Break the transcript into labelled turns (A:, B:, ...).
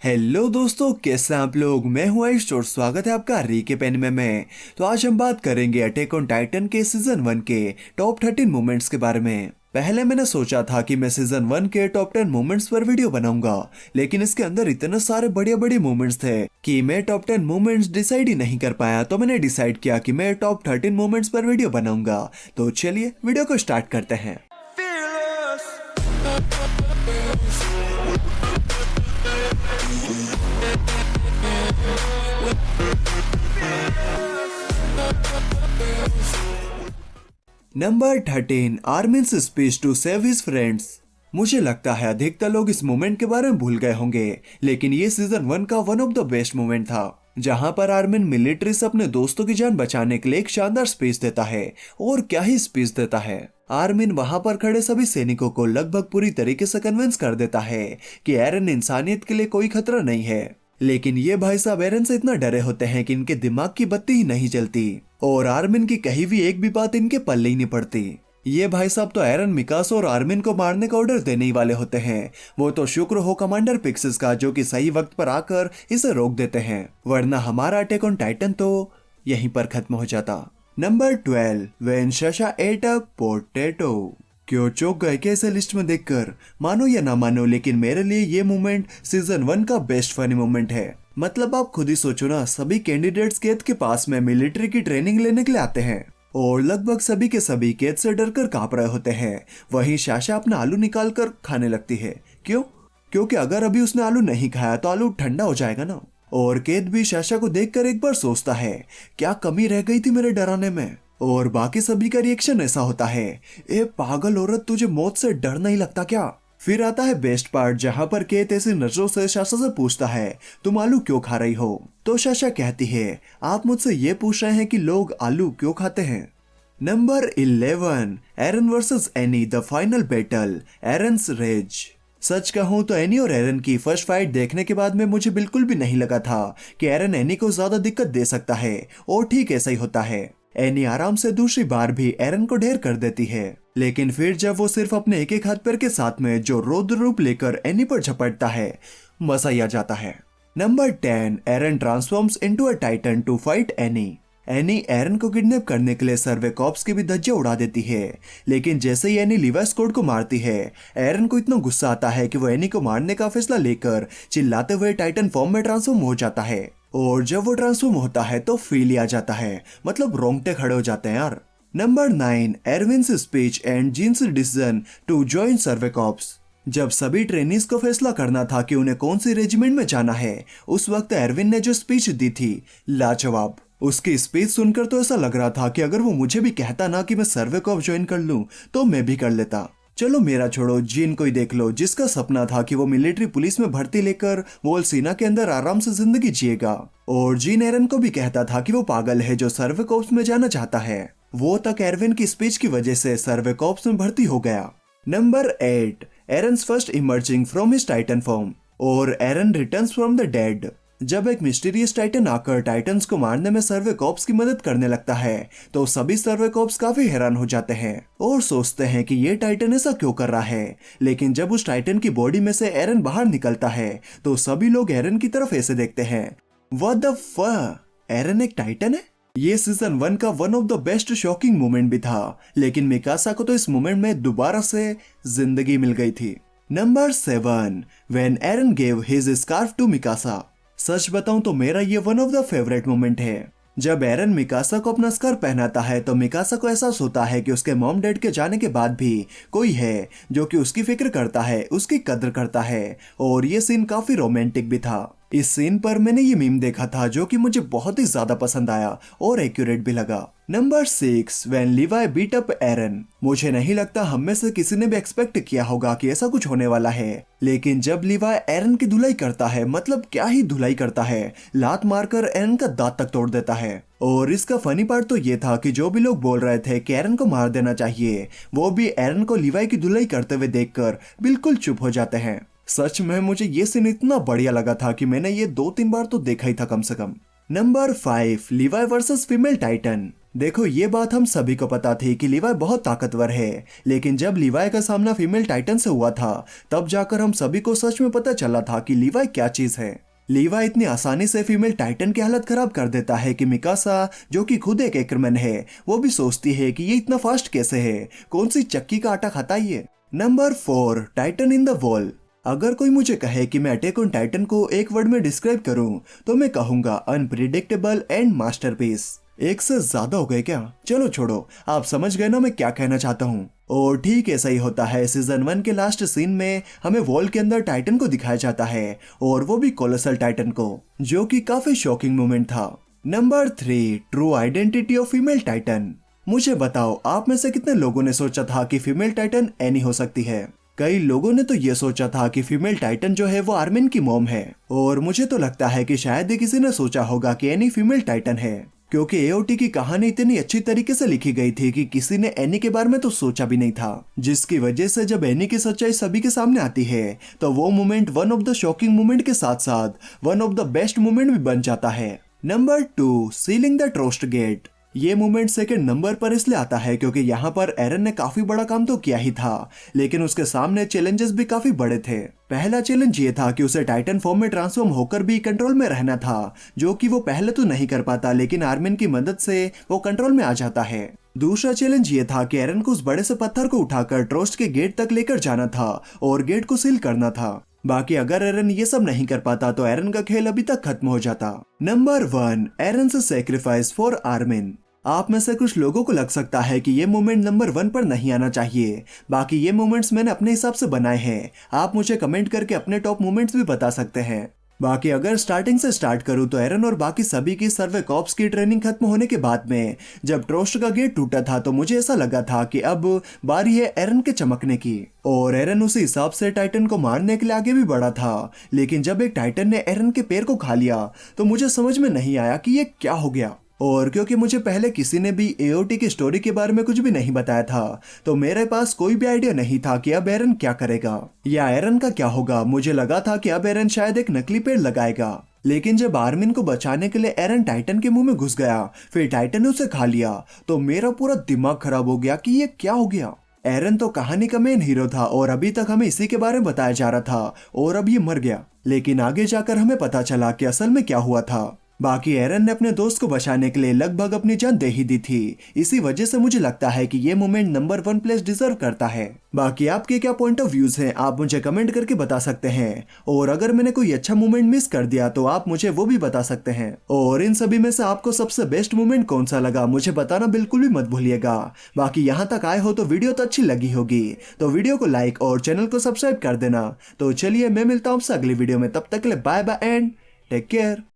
A: Hello दोस्तों, कैसे हैं आप लोग। मैं हूं आयुष और स्वागत है आपका रीके पेन में। तो आज हम बात करेंगे अटैक ऑन टाइटन के सीजन 1 के टॉप 13 मोमेंट्स के बारे में। पहले मैंने सोचा था कि मैं सीजन 1 के टॉप 10 मोमेंट्स पर वीडियो बनाऊंगा, लेकिन इसके अंदर इतने सारे बड़े बड़े मोमेंट्स थे कि मैं टॉप 10 मोमेंट्स डिसाइड ही नहीं कर पाया। तो मैंने डिसाइड किया कि मैं टॉप 13 मोमेंट्स पर वीडियो बनाऊंगा। तो चलिए वीडियो को स्टार्ट करते हैं। Number 13, Armin's speech to save his friends. मुझे लगता है अधिकतर लोग इस मोमेंट के बारे में भूल गए होंगे, लेकिन ये सीजन 1 का one of the best moment था, जहां पर आर्मिन मिलिट्री से अपने दोस्तों की जान बचाने के लिए एक शानदार स्पीच देता है। और क्या ही स्पीच देता है। आर्मिन वहां पर खड़े सभी सैनिकों को लगभग पूरी तरीके से कन्विंस कर देता है कि एरन इंसानियत के लिए कोई खतरा नहीं है। लेकिन ये भाई साहब एरन से इतना डरे होते हैं कि इनके दिमाग की बत्ती ही नहीं जलती और आर्मिन की कही भी एक भी बात इनके पल्ले ही नहीं पड़ती। ये भाई साहब तो एरन, मिकासा और आर्मिन को मारने का ऑर्डर देने ही वाले होते हैं। वो तो शुक्र हो कमांडर पिक्सिस का, जो कि सही वक्त पर आकर इसे रोक देते हैं, वरना हमारा अटैक ऑन टाइटन तो यहीं पर खत्म हो जाता। Number 12, when Sasha at a potato. क्यों चौंक गए क्या इसे लिस्ट में देखकर? मानो या ना मानो, लेकिन मेरे लिए ये मोमेंट सीजन 1 का बेस्ट फनी मोमेंट है। मतलब आप खुद ही सोचो ना, सभी कैंडिडेट्स कैद के पास में मिलिट्री की ट्रेनिंग लेने के लिए आते हैं और लगभग सभी के सभी कैद से डरकर कांप रहे होते हैं। वहीं साशा अपना आलू निकाल कर खाने लगती है। क्यों? क्योंकि अगर अभी उसने आलू नहीं खाया तो आलू ठंडा हो जाएगा ना। और कैद भी साशा को देखकर एक बार सोचता है, क्या कमी रह गई थी मेरे डराने में। और बाकी सभी का रिएक्शन ऐसा होता है, ए पागल औरत, तुझे मौत से डर नहीं लगता क्या? फिर आता है बेस्ट पार्ट, जहां पर केत ऐसी नजरों से साशा से पूछता है, तुम आलू क्यों खा रही हो? तो साशा कहती है, आप मुझसे ये पूछ रहे हैं कि लोग आलू क्यों खाते हैं। Number 11, Eren versus Annie, the final battle, Eren's rage. सच कहूं तो एनी और एरन की फर्स्ट फाइट देखने के बाद में मुझे बिल्कुल भी नहीं लगा था कि एरन एनी को ज्यादा दिक्कत दे सकता है, और ठीक ऐसा ही होता है। एनी आराम से दूसरी बार भी एरन को ढेर कर देती है, लेकिन फिर जब वो सिर्फ अपने एक एक हाथ पैर के साथ में जो रौद्र रूप लेकर एनी पर झपटता है, मजा ही आ जाता है। Number 10, Eren transforms into a titan to fight Annie. Annie Eren को किडनैप करने के लिए सर्वे कॉप्स की भी धज्जियां उड़ा देती है, लेकिन जैसे ही एनी लीवाई स्कॉट को मारती है, एरन को इतना गुस्सा आता है कि वो एनी को मारने का फैसला लेकर चिल्लाते हुए टाइटन फॉर्म में ट्रांसफॉर्म हो जाता है। और जब वो ट्रांसफॉर्म होता है तो फील ही आ जाता है, मतलब रोंगटे खड़े हो जाते हैं यार। Number 9, Erwin's speech and Jean's decision to join survey corps. जब सभी ट्रेनीज को फैसला करना था कि उन्हें कौन सी रेजिमेंट में जाना है, उस वक्त एरविन ने जो स्पीच दी थी, लाजवाब। उसकी स्पीच सुनकर तो ऐसा लग रहा था कि अगर वो मुझे भी कहता ना कि मैं सर्वे कॉप ज्वाइन कर लूं, तो मैं भी कर लेता। चलो मेरा छोड़ो, जीन को ही देख लो, जिसका सपना था कि वो मिलिट्री पुलिस में भर्ती लेकर वॉल सीना के अंदर आराम से जिंदगी जिएगा। और जीन एरन को भी कहता था कि वो पागल है जो सर्वे कॉप्स में जाना चाहता है। वो तक एरविन की स्पीच की वजह से सर्वे कॉप्स में भर्ती हो गया। Number 8, Eren's first emerging from his titan form और Eren returns from the dead. जब एक मिस्टीरियस टाइटन आकर टाइटन्स को मारने में सर्वे कॉप्स की मदद करने लगता है, तो सभी सर्वे कॉप्स काफी हैरान हो जाते हैं और सोचते हैं कि ये टाइटन ऐसा क्यों कर रहा है। लेकिन जब उस टाइटन की बॉडी में से एरन बाहर निकलता है, तो सभी लोग एरन की तरफ ऐसे देखते हैं, व्हाट द फक, एरन एक टाइटन है? ये सीजन 1 का one of the best shocking moment भी था, लेकिन मिकासा को तो इस मोमेंट में दोबारा से जिंदगी मिल गई थी। Number 7, when Eren gave his scarf to Mikasa. सच बताऊं तो मेरा ये one of the favourite moment है। जब एरन मिकासा को अपना स्कार्फ पहनाता है, तो मिकासा को एहसास होता है कि उसके मॉम डैड के जाने के बाद भी कोई है जो कि उसकी फिक्र करता है, उसकी कदर करता है। और ये सीन काफी रोमांटिक भी था। इस सीन पर मैंने ये मीम देखा था जो कि मुझे बहुत ही ज्यादा पसंद आया और एक्यूरेट भी लगा। Number 6, when Levi beat up Eren. मुझे नहीं लगता हम में से किसी ने भी एक्सपेक्ट किया होगा कि ऐसा कुछ होने वाला है, लेकिन जब लीवाई एरन की धुलाई करता है, मतलब क्या ही धुलाई करता है, लात मारकर एरन का दांत तक तोड़ देता है। और इसका फनी पार्ट तो ये था कि जो भी लोग बोल रहे थे कि एरन को मार देना चाहिए, वो भी एरन को लीवाई की धुलाई करते हुए देखकर बिल्कुल चुप हो जाते हैं। सच में मुझे ये सीन इतना बढ़िया लगा था कि मैंने ये 2-3 बार तो देखा ही था कम से कम। Number 5, Levi versus female titan. देखो ये बात हम सभी को पता थी कि लीवाई बहुत ताकतवर है, लेकिन जब लीवाई का सामना फीमेल टाइटन से हुआ था तब जाकर हम सभी को सच में पता चला था कि लीवाई क्या चीज है। लीवाई इतनी आसानी से फीमेल टाइटन की हालत खराब कर देता है कि मिकासा, जो कि खुद एक एक्टरमैन है, वो भी सोचती है कि ये इतना फास्ट कैसे है, कौन सी चक्की का आटा खाता है ये। Number 4, Titan in the wall. अगर कोई मुझे कहे कि मैं अटैक ऑन टाइटन को एक वर्ड में डिस्क्राइब करूं तो मैं कहूंगा अनप्रिडिक्टेबल एंड मास्टरपीस। एक से ज्यादा हो गए क्या? चलो छोड़ो, आप समझ गए ना मैं क्या कहना चाहता हूँ। और ठीक ऐसा ही होता है। सीजन 1 के लास्ट सीन में हमें वॉल के अंदर टाइटन को दिखाया जाता है, और वो भी कोलोसल टाइटन को, जो कि काफी शॉकिंग मोमेंट था। Number 3, true identity of female Titan. मुझे बताओ, आप में से कितने लोगों ने सोचा था कि फीमेल टाइटन एनी हो सकती है? कई लोगों ने तो ये सोचा था कि फीमेल टाइटन जो है वो आर्मिन की मॉम है, और मुझे तो लगता है कि शायद ही किसी ने सोचा होगा कि एनी फीमेल टाइटन है, क्योंकि एओटी की कहानी इतनी अच्छी तरीके से लिखी गई थी कि किसी ने एनी के बारे में तो सोचा भी नहीं था, जिसकी वजह से जब एनी की सच्चाई सभी के सामने आती है तो वो moment one of the shocking moment के साथ साथ one of the best moment भी बन जाता है। Number 2, sealing the Trost gate. ये मूवमेंट सेकंड नंबर पर इसलिए आता है क्योंकि यहाँ पर एरन ने काफी बड़ा काम तो किया ही था, लेकिन उसके सामने चैलेंजेस भी काफी बड़े थे। पहला चैलेंज ये था कि उसे टाइटन फॉर्म में ट्रांसफॉर्म होकर भी कंट्रोल में रहना था, जो कि वो पहले तो नहीं कर पाता, लेकिन आर्मिन की मदद से वो कंट्रोल में आ जाता है। दूसरा चैलेंज ये था कि एरन को उस बड़े से पत्थर को उठाकर ट्रोस्ट के गेट तक लेकर जाना था और गेट को सील करना था। बाकी अगर एरन ये सब नहीं कर पाता तो एरन का खेल अभी तक खत्म हो जाता। नंबर 1, एरन से सेक्रीफाइस फॉर आर्मिन। आप में से कुछ लोगों को लग सकता है कि ये मोमेंट नंबर 1 पर नहीं आना चाहिए, बाकी ये मोमेंट्स मैंने अपने हिसाब से बनाए हैं। आप मुझे कमेंट करके अपने टॉप मोमेंट्स भी बता सकते हैं। बाकी अगर स्टार्टिंग से स्टार्ट करूं तो एरन और बाकी सभी की सर्वे कॉप्स की ट्रेनिंग खत्म होने के बाद में जब ट्रोस्ट का गेट टूटा था तो मुझे ऐसा लगा था कि अब बारी है एरन के चमकने की, और एरन उसी हिसाब से टाइटन को मारने के लिए आगे भी बढ़ा था। लेकिन जब एक टाइटन ने एरन के पैर को खा लिया तो मुझे समझ में नहीं आया कि ये क्या हो गया, और क्योंकि मुझे पहले किसी ने भी एओटी की स्टोरी के बारे में कुछ भी नहीं बताया था तो मेरे पास कोई भी आइडिया नहीं था कि अब एरन क्या करेगा या एरन का क्या होगा। मुझे लगा था कि अब एरन शायद एक नकली पेड़ लगाएगा, लेकिन जब आर्मिन को बचाने के लिए एरन टाइटन के मुंह में घुस गया, फिर टाइटन ने उसे खा लिया, तो मेरा पूरा दिमाग खराब हो गया कि ये क्या हो गया। एरन तो कहानी का मेन हीरो था और अभी तक हमें इसी के बारे में बताया जा रहा था, और अब ये मर गया। लेकिन आगे जाकर हमें पता चला कि असल में क्या हुआ था। बाकी एरन ने अपने दोस्त को बचाने के लिए लगभग अपनी जान दे ही दी थी। इसी वजह से मुझे लगता है कि ये मोमेंट नंबर 1 प्लेस डिजर्व करता है। बाकी आपके क्या पॉइंट ऑफ व्यूज हैं, आप मुझे कमेंट करके बता सकते हैं, और अगर मैंने कोई अच्छा मोमेंट मिस कर दिया तो आप मुझे वो भी बता सकते हैं। और इन सभी में से आपको सबसे बेस्ट मोमेंट कौन सा लगा मुझे बताना बिल्कुल भी मत भूलिएगा। बाकी यहाँ तक आए हो तो वीडियो तो अच्छी लगी होगी, तो वीडियो को लाइक और चैनल को सब्सक्राइब कर देना। तो चलिए मैं मिलता हूँ आपसे अगली वीडियो में, तब तक के लिए bye bye and take care.